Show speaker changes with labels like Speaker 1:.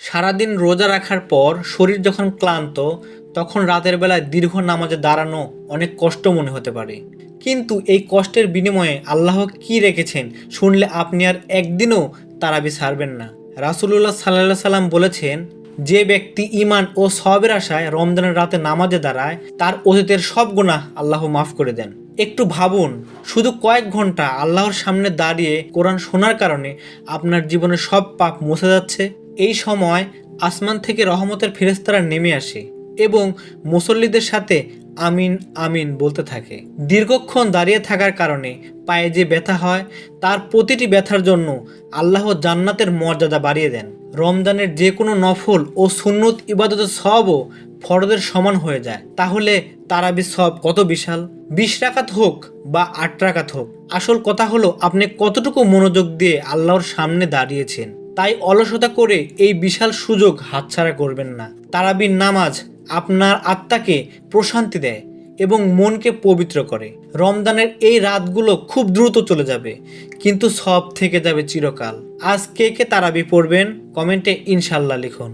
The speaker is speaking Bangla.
Speaker 1: সারাদিন রোজা রাখার পর শরীর যখন ক্লান্ত, তখন রাতের বেলায় দীর্ঘ নামাজে দাঁড়ানো অনেক কষ্ট মনে হতে পারে। কিন্তু এই কষ্টের বিনিময়ে আল্লাহ কি রেখেছেন শুনলে আপনি আর একদিনও তারাবি ছাড়বেন না। রাসূলুল্লাহ সাল্লাল্লাহু সাল্লাম বলেছেন, যে ব্যক্তি ঈমান ও সওয়াবের আশায় রমজানের রাতে নামাজে দাঁড়ায়, তার অতীতের সব গুনাহ আল্লাহ মাফ করে দেন। একটু ভাবুন, শুধু কয়েক ঘন্টা আল্লাহর সামনে দাঁড়িয়ে কোরআন শোনার কারণে আপনার জীবনের সব পাপ মুছে যাচ্ছে। এই সময় আসমান থেকে রহমতের ফেরেশতারা নেমে আসে এবং মুসল্লিদের সাথে আমিন আমিন বলতে থাকে। দীর্ঘক্ষণ দাঁড়িয়ে থাকার কারণে পায়ে যে ব্যথা হয়, তার প্রতিটি ব্যথার জন্য আল্লাহ জান্নাতের মর্যাদা বাড়িয়ে দেন। রমজানের যে কোনো নফল ও সুন্নত ইবাদতের সওয়াবও ফরজের সমান হয়ে যায়। তাহলে তারাবির সওয়াব কত বিশাল! 20 রাকাত হোক বা 8 রাকাত হোক, আসল কথা হলো আপনি কতটুকু মনোযোগ দিয়ে আল্লাহর সামনে দাঁড়িয়েছেন। তাই অলসতা করে এই বিশাল সুযোগ হাতছাড়া করবেন না। তারাবির নামাজ আপনার আত্মাকে প্রশান্তি দেয় এবং মনকে পবিত্র করে। রমজানের এই রাতগুলো খুব দ্রুত চলে যাবে, কিন্তু সব থেকে যাবে চিরকাল। আজ কে কে তারাবি পড়বেন কমেন্টে ইনশাল্লাহ লিখুন।